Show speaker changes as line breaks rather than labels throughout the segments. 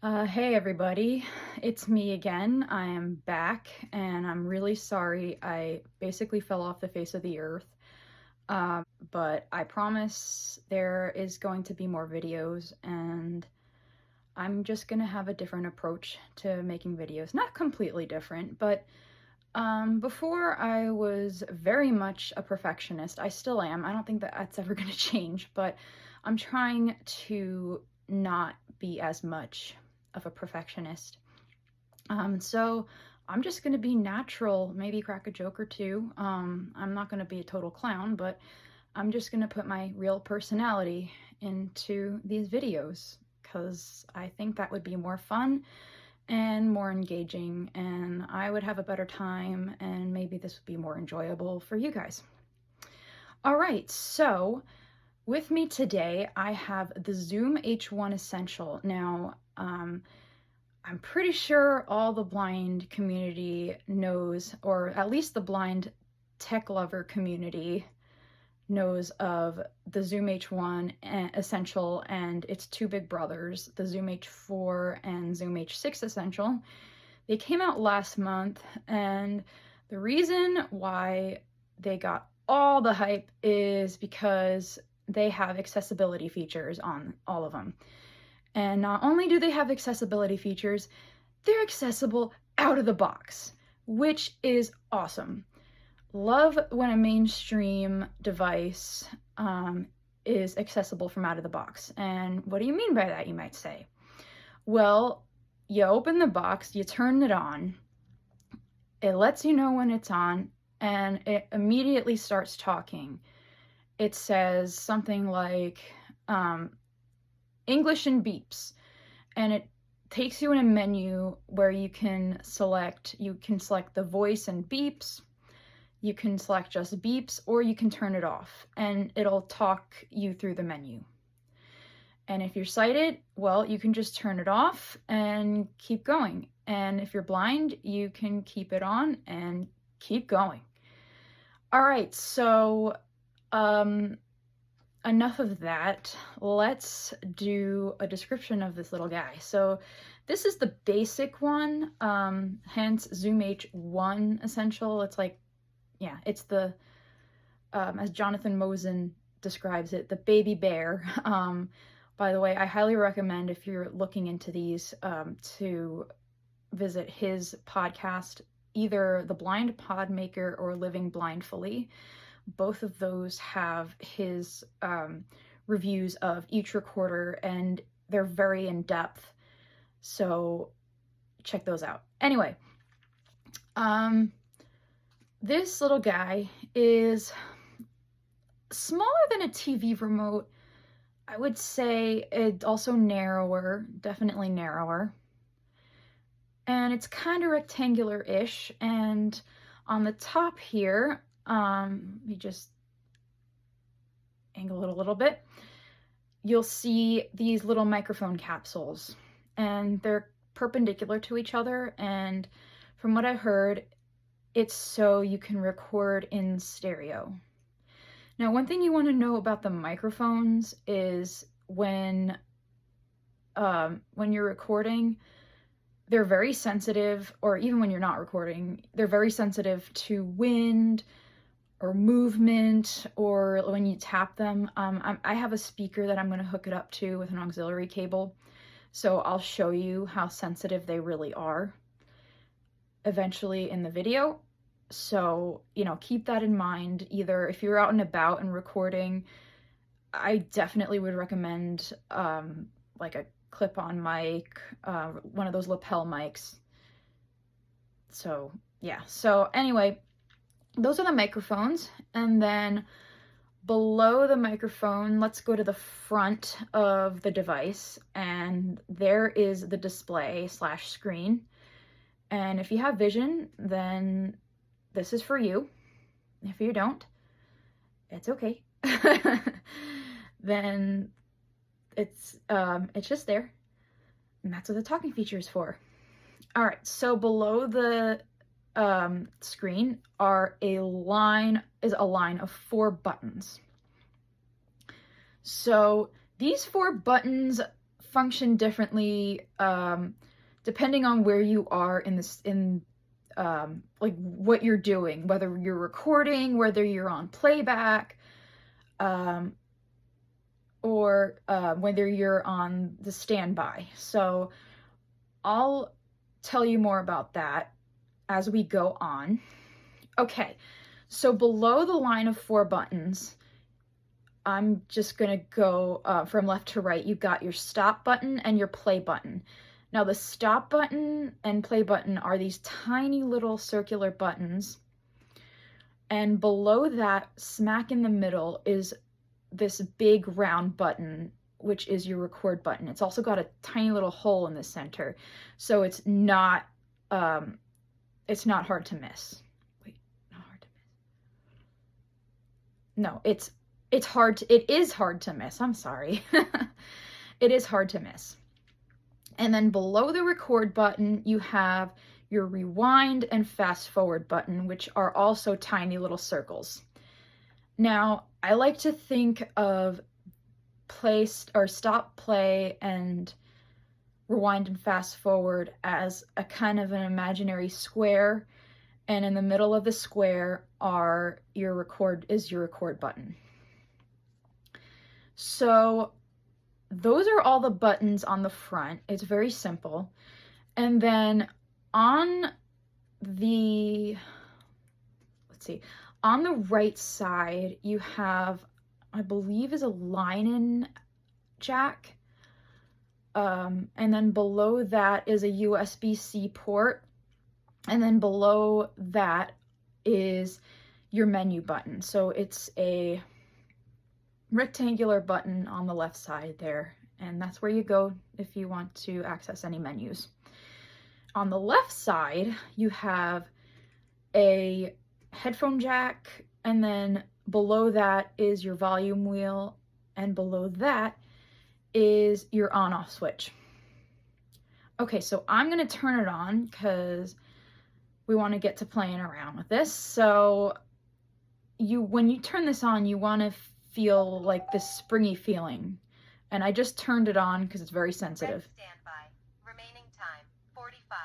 Hey everybody, it's me again. I am back and I'm really sorry. I basically fell off the face of the earth. But I promise there is going to be more videos and I'm just gonna have a different approach to making videos. Not completely different, but before I was very much a perfectionist. I still am. I don't think that that's ever gonna change, but I'm trying to not be as much of a perfectionist. So I'm just gonna be natural, maybe crack a joke or two. I'm not gonna be a total clown, but I'm just gonna put my real personality into these videos because I think that would be more fun and more engaging, and I would have a better time, and maybe this would be more enjoyable for you guys. All right, so with me today, I have the Zoom H1 Essential. Now, I'm pretty sure all the blind community knows, or at least the blind tech lover community knows of the Zoom H1 Essential and its two big brothers, the Zoom H4 and Zoom H6 Essential. They came out last month, and the reason why they got all the hype is because they have accessibility features on all of them. And not only do they have accessibility features, they're accessible out of the box, which is awesome. Love when a mainstream device is accessible from out of the box. And what do you mean by that, you might say? Well, you open the box, you turn it on, it lets you know when it's on, and it immediately starts talking. It says something like, English and beeps, and it takes you in a menu where you can select the voice and beeps, you can select just beeps, or you can turn it off, and it'll talk you through the menu. And if you're sighted, well, you can just turn it off and keep going. And if you're blind, you can keep it on and keep going. All right, so enough of that. Let's do a description of this little guy. So this is the basic one, hence Zoom H1 Essential. It's like, yeah, it's the, as Jonathan Mosen describes it, the baby bear. By the way, I highly recommend, if you're looking into these, to visit his podcast, either The Blind Podmaker or Living Blindfully. Both of those have his reviews of each recorder, and they're very in-depth, so check those out. Anyway, this little guy is smaller than a TV remote. I would say it's also narrower, definitely narrower. And it's kind of rectangular-ish, and on the top here, we just angle it a little bit, you'll see these little microphone capsules, and they're perpendicular to each other, and from what I heard, it's so you can record in stereo. Now, one thing you want to know about the microphones is when you're recording, they're very sensitive, or even when you're not recording, they're very sensitive to wind or movement, or when you tap them. I have a speaker that I'm going to hook it up to with an auxiliary cable, so I'll show you how sensitive they really are eventually in the video. So, keep that in mind. Either if you're out and about and recording, I definitely would recommend like a clip-on mic, one of those lapel mics. So yeah, so anyway, those are the microphones, and then below the microphone, let's go to the front of the device, and there is the display / screen. And if you have vision, then this is for you. If you don't, it's okay. Then it's just there, and that's what the talking feature is for. All right, so below the screen is a line of 4 buttons. So these 4 buttons function differently depending on where you are in like what you're doing, whether you're recording, whether you're on playback, or whether you're on the standby. So I'll tell you more about that as we go on. Okay, so below the line of 4 buttons, I'm just gonna go from left to right. You've got your stop button and your play button. Now the stop button and play button are these tiny little circular buttons. And below that, smack in the middle, is this big round button, which is your record button. It's also got a tiny little hole in the center, so it's not hard to miss. Wait, not hard to miss. No, it is hard to miss. I'm sorry. It is hard to miss. And then below the record button, you have your rewind and fast forward button, which are also tiny little circles. Now, I like to think of stop, play, and rewind and fast forward as a kind of an imaginary square, and in the middle of the square your record button. So those are all the buttons on the front. It's very simple. And then on the right side, you have, I believe, is a line-in jack. And then below that is a USB-C port. And then below that is your menu button. So it's a rectangular button on the left side there, and that's where you go if you want to access any menus. On the left side, you have a headphone jack, and then below that is your volume wheel, and below that is your on-off switch. Okay, so I'm gonna turn it on because we want to get to playing around with this. So when you turn this on, you want to feel like this springy feeling. And I just turned it on because it's very sensitive.
Red standby. Remaining time 45.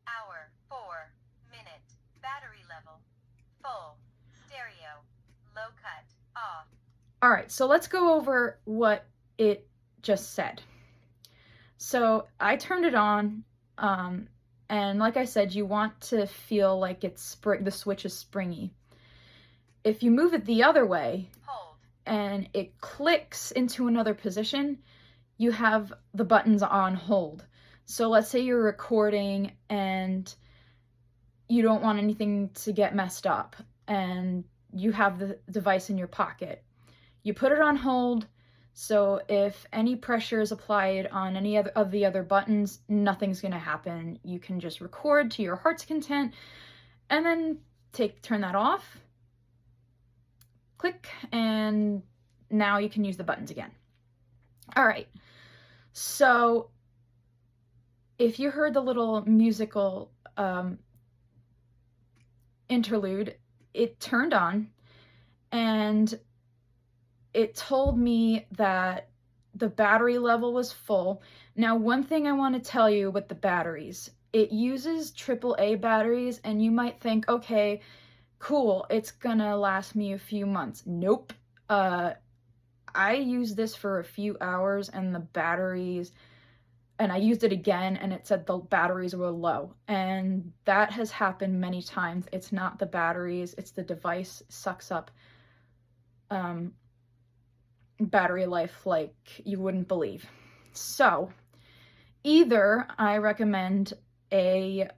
Hour 4 minute. Battery level full. Stereo low cut off.
All right, so let's go over what it just said. So I turned it on, and like I said, you want to feel like the switch is springy. If you move it the other way,
hold,
and it clicks into another position, you have the buttons on hold. So let's say you're recording and you don't want anything to get messed up, and you have the device in your pocket. You put it on hold, so if any pressure is applied on any of the other buttons, nothing's gonna happen. You can just record to your heart's content, and then turn that off, click, and now you can use the buttons again. All right, so if you heard the little musical interlude, it turned on, and it told me that the battery level was full. Now, one thing I want to tell you with the batteries, it uses AAA batteries, and you might think, okay, cool, it's gonna last me a few months. Nope. I used this for a few hours, and I used it again, and it said the batteries were low. And that has happened many times. It's not the batteries, it's the device sucks up battery life like you wouldn't believe. So either I recommend a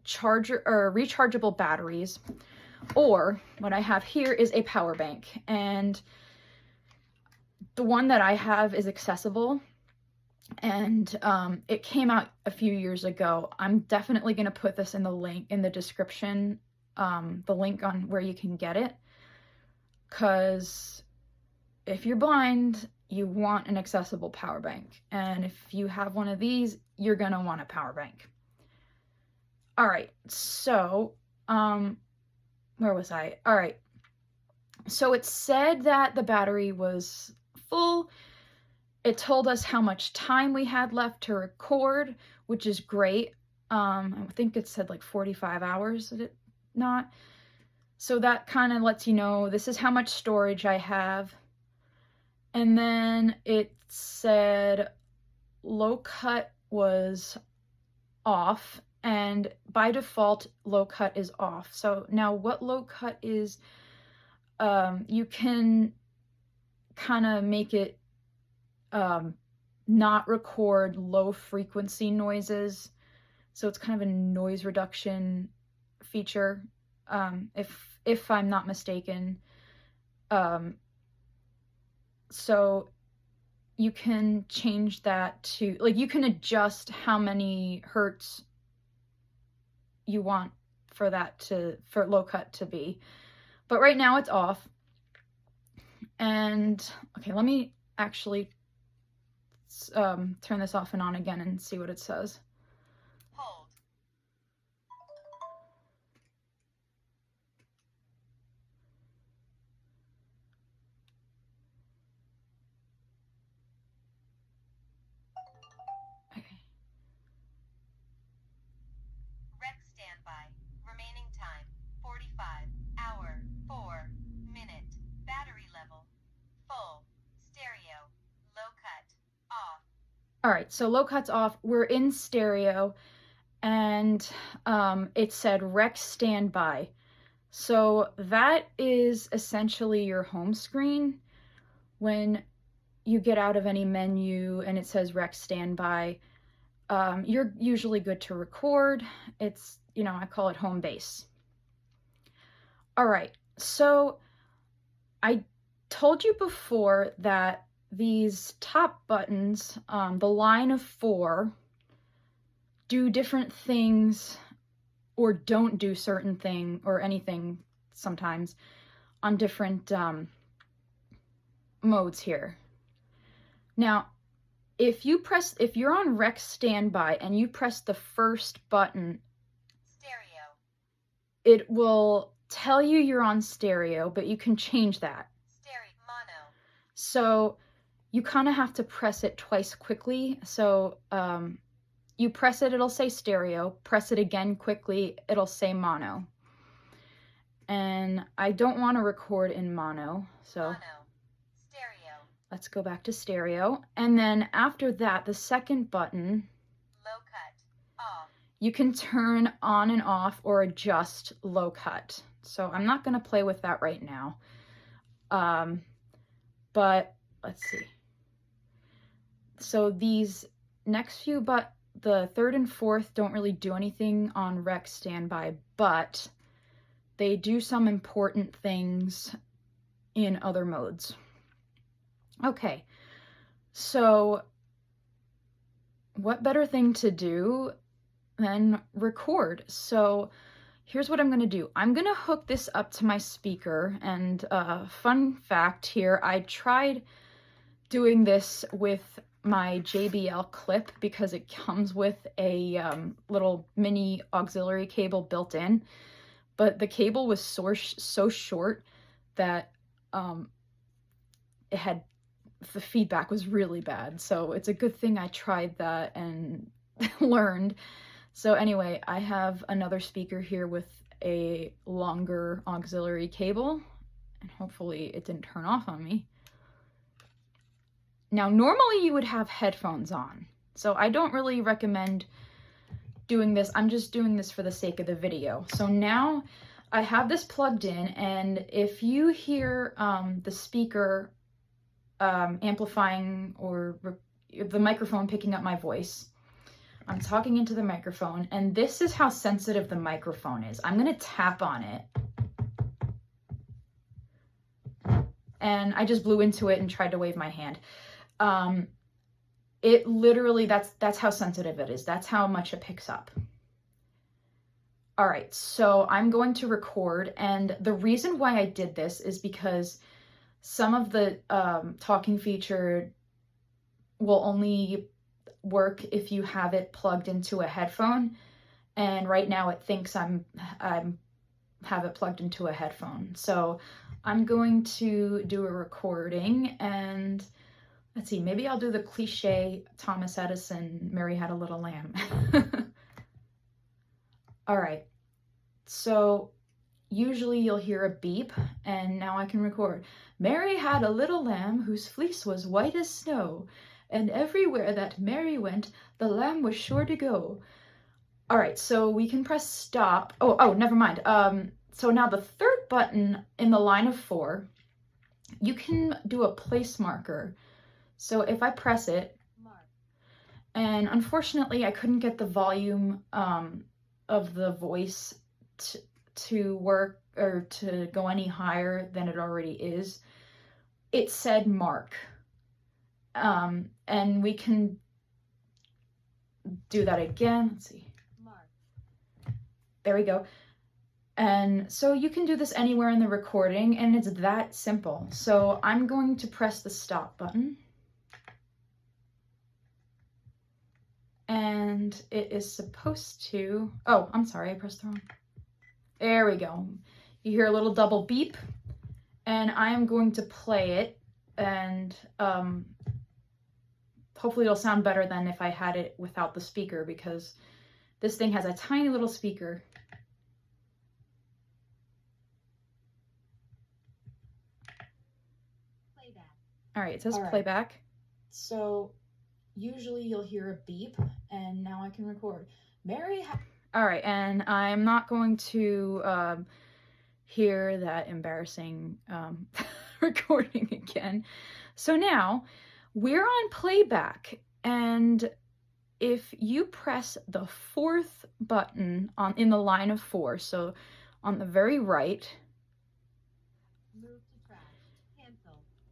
charger or rechargeable batteries, or what I have here is a power bank, and the one that I have is accessible, and it came out a few years ago. I'm definitely going to put this in the description, the link on where you can get it, because if you're blind, you want an accessible power bank, and if you have one of these, you're gonna want a power bank. All right, so where was I? All right, so it said that the battery was full, It told us how much time we had left to record, which is great. I think it said like 45 hours, did it not? So that kind of lets you know this is how much storage I have. And then it said low cut was off, and by default low cut is off. So now what low cut is, you can kind of make it not record low frequency noises. So it's kind of a noise reduction feature, if I'm not mistaken. So you can change that to, like, you can adjust how many hertz you want for that for low cut to be. But right now it's off. And okay, let me actually turn this off and on again and see what it says.
Hold.
Okay.
Rec standby. Remaining time 45. Hour 4 minute. Battery level full. Stereo low cut off.
All right, so low cut's off. We're in stereo, and it said rec standby. So that is essentially your home screen when you get out of any menu and it says rec standby. You're usually good to record. It's, I call it home base. All right, so I told you before that these top buttons, the line of 4, do different things or don't do certain thing or anything sometimes on different modes here. Now, if you're on rec standby and you press the first button,
Stereo.
It will tell you you're on stereo, but you can change that.
Stereo mono.
So you kind of have to press it twice quickly. So you press it, it'll say stereo. Press it again quickly, it'll say mono. And I don't want to record in mono, so
Mono. Stereo.
let's go back to stereo. And then after that, the second button,
Low cut off.
you can turn on and off or adjust low cut. So I'm not going to play with that right now. But let's see. So these next few, but the third and fourth don't really do anything on rec standby, but they do some important things in other modes. Okay, so what better thing to do than record? So here's what I'm going to do. I'm going to hook this up to my speaker, and fun fact here, I tried doing this with my JBL clip because it comes with a little mini auxiliary cable built in, but the cable was so short that the feedback was really bad. So it's a good thing I tried that and learned. So anyway, I have another speaker here with a longer auxiliary cable, and hopefully it didn't turn off on me. Now, normally you would have headphones on, so I don't really recommend doing this. I'm just doing this for the sake of the video. So now I have this plugged in, and if you hear the speaker amplifying or the microphone picking up my voice, I'm talking into the microphone, and this is how sensitive the microphone is. I'm gonna tap on it. And I just blew into it and tried to wave my hand. It literally, that's how sensitive it is. That's how much it picks up. All right, so I'm going to record, and the reason why I did this is because some of the talking feature will only work if you have it plugged into a headphone, and right now it thinks I'm have it plugged into a headphone. So I'm going to do a recording, and Let's see, maybe I'll do the cliche Thomas Edison, Mary Had a Little Lamb. All right, so usually you'll hear a beep, and now I can record. Mary had a little lamb whose fleece was white as snow, and everywhere that Mary went, the lamb was sure to go. All right, so we can press stop. Oh, never mind. So now the third button in the line of 4, you can do a place marker. So if I press it, and unfortunately I couldn't get the volume of the voice to work or to go any higher than it already is, it said mark. And we can do that again. Let's see. There we go. And so you can do this anywhere in the recording, and it's that simple. So I'm going to press the stop button. And it is supposed to, oh, I'm sorry, I pressed the wrong. There we go. You hear a little double beep, and I am going to play it, and hopefully it'll sound better than if I had it without the speaker, because this thing has a tiny little speaker. All right, it says playback. So usually you'll hear a beep, and now I can record. All right, and I'm not going to hear that embarrassing recording again. So now we're on playback, and if you press the 4th button in the line of 4, so on the very right.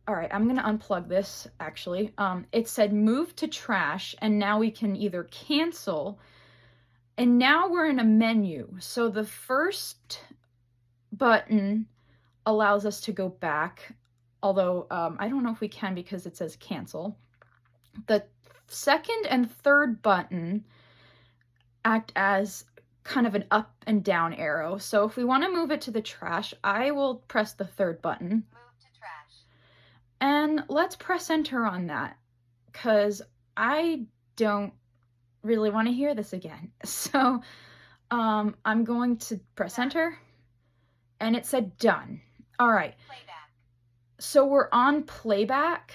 All right, I'm gonna unplug this actually. It said move to trash, and now we can either cancel, and now we're in a menu. So the first button allows us to go back, although I don't know if we can because it says cancel. The second and third button act as kind of an up and down arrow. So if we want to move it to the trash, I will press the third button. And let's press enter on that, because I don't really want to hear this again. So I'm going to press enter, and it said done. All right. Playback. So we're on playback.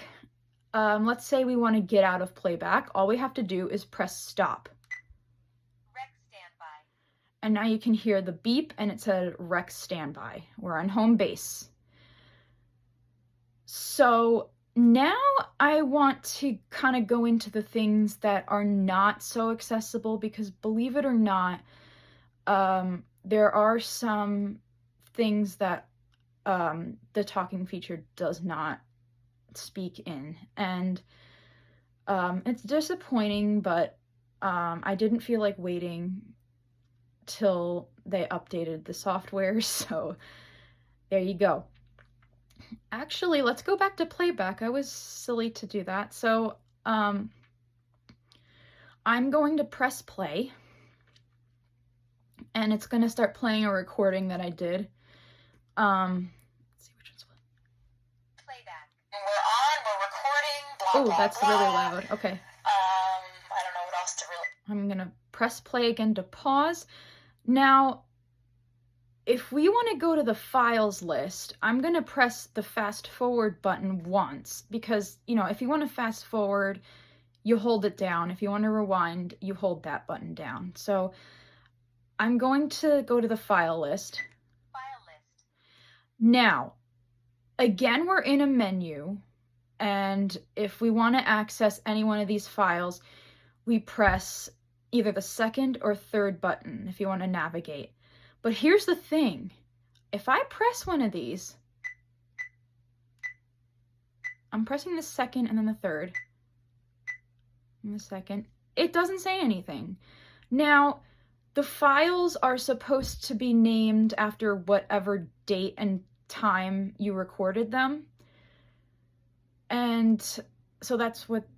Let's say we want to get out of playback. All we have to do is press stop. Rec standby. And now you can hear the beep, and it said rec standby. We're on home base. So now I want to kind of go into the things that are not so accessible, because believe it or not, there are some things that the talking feature does not speak in, and it's disappointing, but I didn't feel like waiting till they updated the software, so there you go. Actually, let's go back to playback. I was silly to do that. So I'm going to press play, and it's going to start playing a recording that I did. Let's see which one's what. Playback. And we're recording. Blah, that's blah. Really loud. Okay. I don't know what else to really. I'm going to press play again to pause. Now, if we want to go to the files list, I'm going to press the fast forward button once, because, you know, if you want to fast forward, you hold it down. If you want to rewind, you hold that button down. So I'm going to go to the file list. Now, again, we're in a menu, and if we want to access any one of these files, we press either the second or third button if you want to navigate. But here's the thing. If I press one of these, I'm pressing the second and then the third, and the second, it doesn't say anything. Now, the files are supposed to be named after whatever date and time you recorded them. And so that's what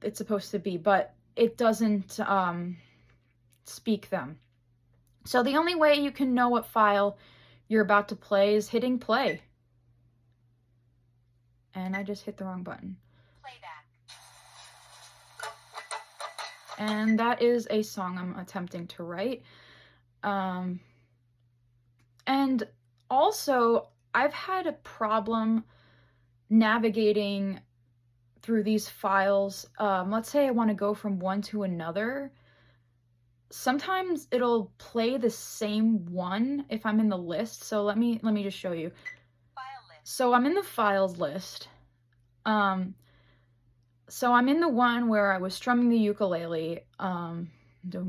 it's supposed to be, but it doesn't speak them. So the only way you can know what file you're about to play is hitting play. And I just hit the wrong button. Playback. and that is a song I'm attempting to write. And also, I've had a problem navigating through these files. Let's say I want to go from one to another. Sometimes it'll play the same one if I'm in the list. So let me just show you.
File list.
So I'm in the files list. So I'm in the one where I was strumming the ukulele. Doing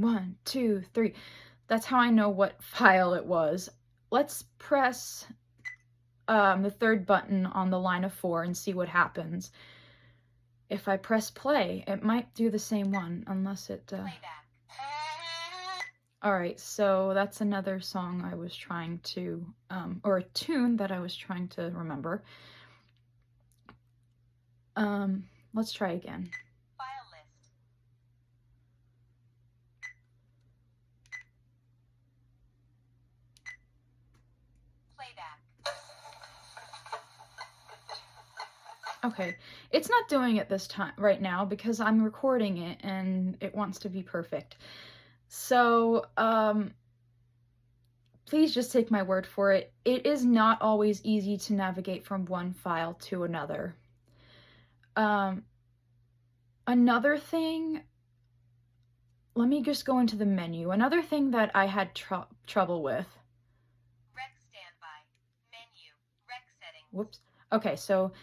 1, 2, 3. That's how I know what file it was. Let's press the third button on the line of 4 and see what happens. If I press play, it might do the same one, unless it...
Playback.
Alright, so that's another song I was trying to, or a tune that I was trying to remember. Let's try again.
File list. Playback.
Okay, it's not doing it this time right now because I'm recording it and it wants to be perfect. So, please just take my word for it. It is not always easy to navigate from one file to another. Another thing, let me just go into the menu. Another thing that I had trouble with.
Rec standby. Menu. Rec settings.
Whoops. Okay, so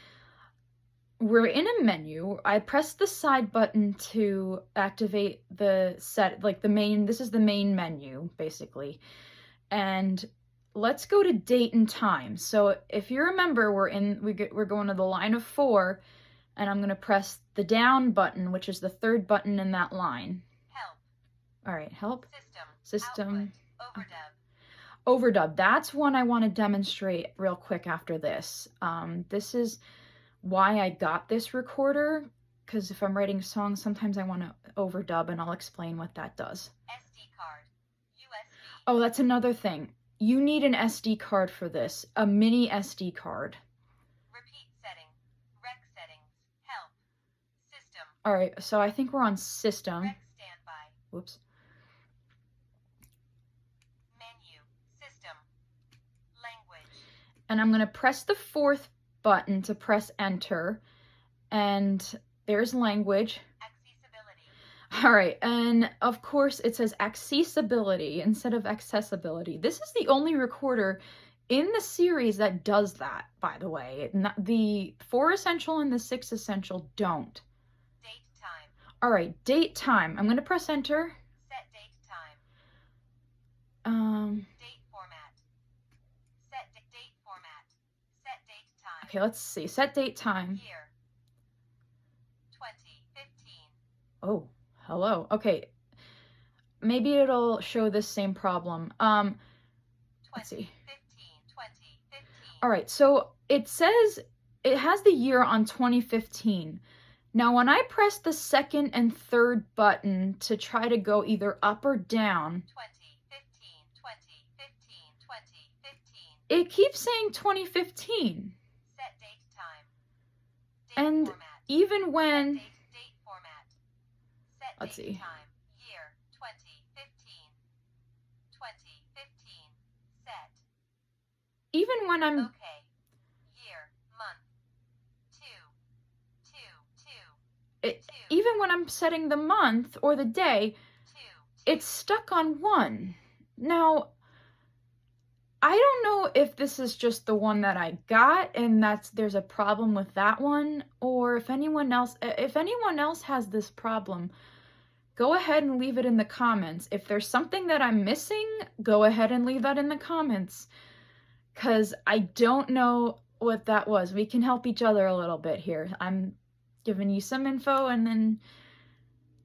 we're in a menu. I pressed the side button to activate the this is the main menu, basically. And let's go to date and time. So if you remember, we're going to the line of 4, and I'm going to press the down button, which is the third button in that line.
Help.
All right, help.
System. Output. Overdub.
Overdub. That's one I want to demonstrate real quick after this. This is why I got this recorder, because if I'm writing songs, sometimes I want to overdub, and I'll explain what that does.
SD card. USB.
Oh, that's another thing. You need an SD card for this, a mini SD card.
Repeat setting. Rec settings. Help. System.
All right, so I think we're on system.
Rec standby.
Whoops.
Menu. System. Language.
And I'm going to press the 4th button to press enter, and there's language.
Accessibility.
All right, and of course it says accessibility instead of accessibility. This is the only recorder in the series that does that, by the way. The 4 Essential and the 6 Essential don't.
Date time.
All right, date time. I'm going to press enter.
Set date time. Date format. Set date format. Set date time.
Okay, let's see. Set date time.
Year. 2015.
Oh, hello. Okay. Maybe it'll show this same problem. Let's see.
2015.
All right, so it says it has the year on 2015. Now, when I press the second and third button to try to go either up or down,
2015.
it keeps saying 2015.
Set date time. Date
And
format.
even when,
Date format. Set
let's
date
see.
time. Year 2015. 2015. Set.
even when I'm,
Okay. Year. Month. 2.
even when I'm setting the month or the day,
2.
it's stuck on 1. Now, I don't know if this is just the one that I got and there's a problem with that one, or if anyone else has this problem, go ahead and leave it in the comments. If there's something that I'm missing, go ahead and leave that in the comments, because I don't know what that was. We can help each other a little bit here. I'm giving you some info, and then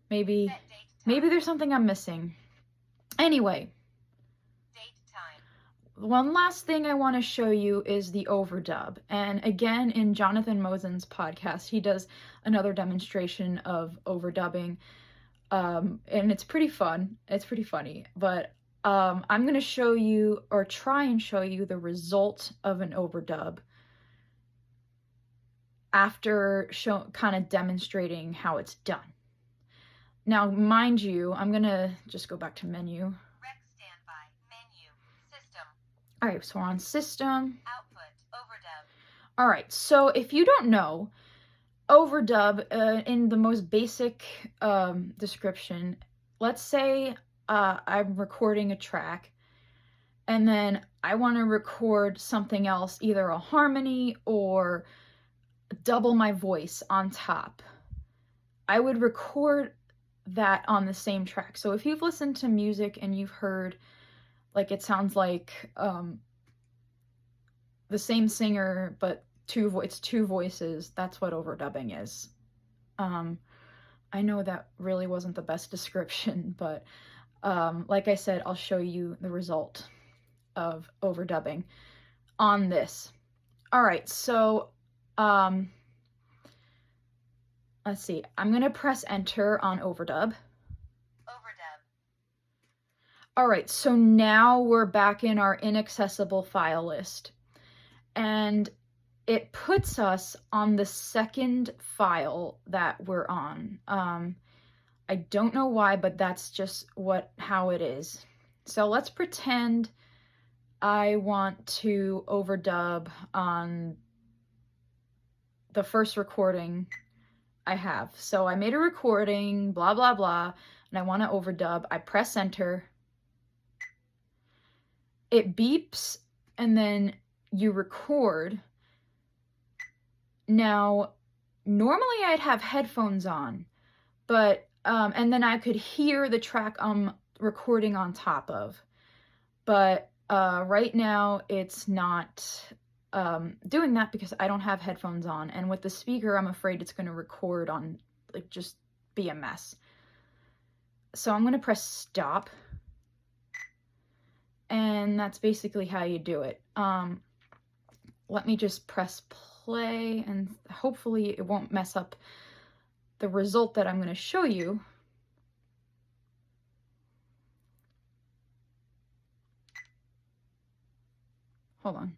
maybe there's something I'm missing. Anyway, one last thing I want to show you is the overdub. And again, in Jonathan Mosen's podcast, he does another demonstration of overdubbing. And it's pretty fun. It's pretty funny. But I'm going to show you, or try and show you, the result of an overdub after kind of demonstrating how it's done. Now, mind you, I'm gonna just go back to menu.
Rec standby. Menu. System.
All right, so we're on system.
Output. Overdub.
All right, so if you don't know, overdub, in the most basic description, let's say I'm recording a track and then I want to record something else, either a harmony or double my voice on top. I would record that on the same track. So if you've listened to music and you've heard, like, it sounds like the same singer, but it's two voices, that's what overdubbing is. I know that really wasn't the best description, but like I said, I'll show you the result of overdubbing on this. All right, so let's see. I'm gonna press enter on overdub.
Overdub.
All right, so now we're back in our inaccessible file list, and it puts us on the second file that we're on. I don't know why, but that's just how it is. So let's pretend I want to overdub on the first recording I have. So I made a recording, blah, blah, blah, and I want to overdub. I press enter. It beeps, and then you record. Now, normally I'd have headphones on, but, and then I could hear the track I'm recording on top of. But right now it's not doing that because I don't have headphones on, and with the speaker I'm afraid it's going to record on, like, just be a mess. So I'm going to press stop, and that's basically how you do it. Let me just press play, and hopefully it won't mess up the result that I'm going to show you. Hold on.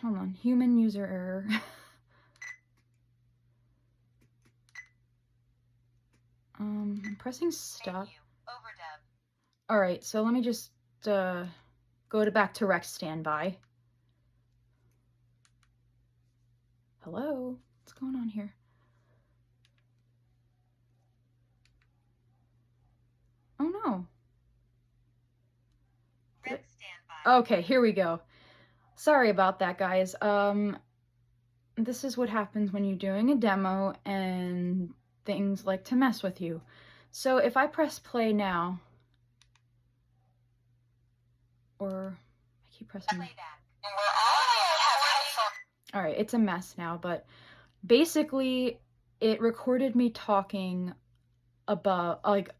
Hold on. Human user error. I'm pressing stop.
Menu. Overdub.
All right, so let me just go back to rec standby. Hello? What's going on here? Oh no.
Rec standby.
Okay, here we go. Sorry about that, guys. This is what happens when you're doing a demo and things like to mess with you. So if I press play now, or I keep pressing.
Playback.
All right, it's a mess now, but basically it recorded me talking above, like,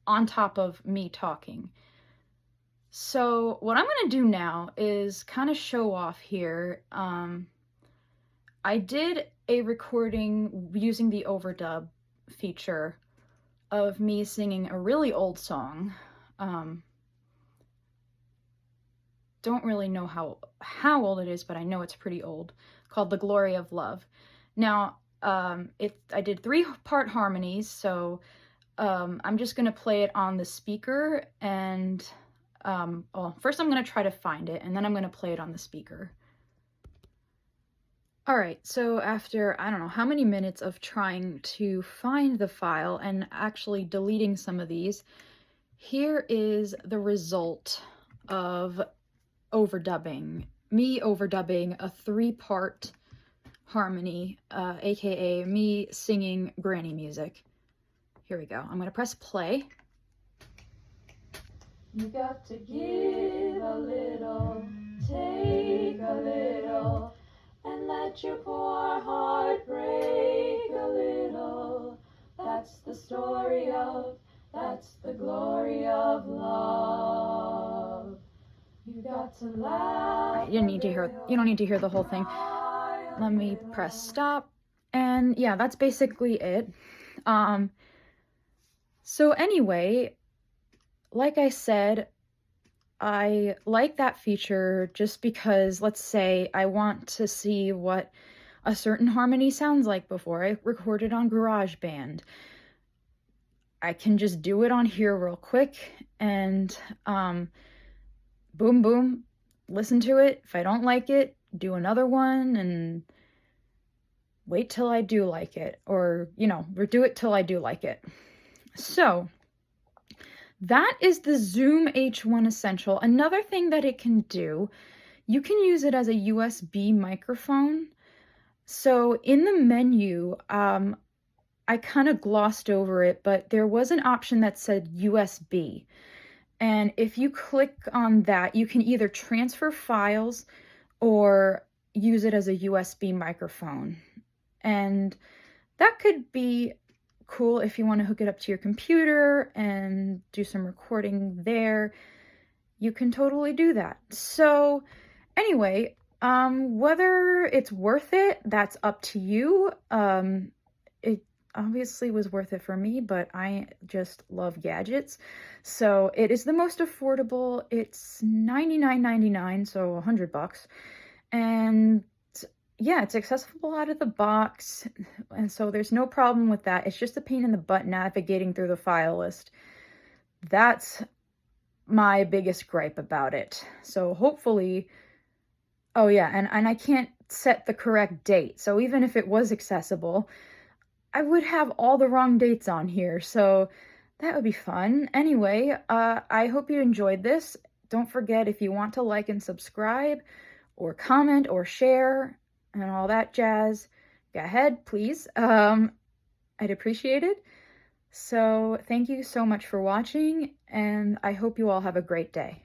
on top of me talking. So what I'm going to do now is kind of show off here. I did a recording using the overdub feature of me singing a really old song. Don't really know how old it is, but I know it's pretty old, called The Glory of Love. Now, I did 3-part harmonies, so I'm just going to play it on the speaker, and well, first I'm going to try to find it, and then I'm going to play it on the speaker. Alright, so after, I don't know how many minutes of trying to find the file and actually deleting some of these, here is the result of overdubbing. Me overdubbing a 3-part harmony, aka me singing granny music. Here we go. I'm going to press play. You got to give a little, take a little, and let your poor heart break a little. That's the story of, that's the glory of love. You got to laugh. You don't need to hear the whole thing. Let me press stop. And yeah, that's basically it. So anyway, like I said, I like that feature just because, let's say, I want to see what a certain harmony sounds like before I record it on GarageBand. I can just do it on here real quick and boom, boom, listen to it. If I don't like it, do another one and wait till I do like it, or, or do it till I do like it. So that is the Zoom H1 Essential. Another thing that it can do, you can use it as a USB microphone. So in the menu, I kind of glossed over it, but there was an option that said USB. And if you click on that, you can either transfer files or use it as a USB microphone. And that could be cool if you want to hook it up to your computer and do some recording there. You can totally do that. So anyway, whether it's worth it, that's up to you. It obviously was worth it for me, but I just love gadgets. So it is the most affordable. It's $99.99, so $100. And yeah, it's accessible out of the box, and so there's no problem with that. It's just a pain in the butt navigating through the file list. That's my biggest gripe about it. So hopefully, oh yeah, and I can't set the correct date. So even if it was accessible, I would have all the wrong dates on here. So that would be fun. Anyway, I hope you enjoyed this. Don't forget, if you want to like and subscribe or comment or share and all that jazz, go ahead, please. I'd appreciate it. So thank you so much for watching, and I hope you all have a great day.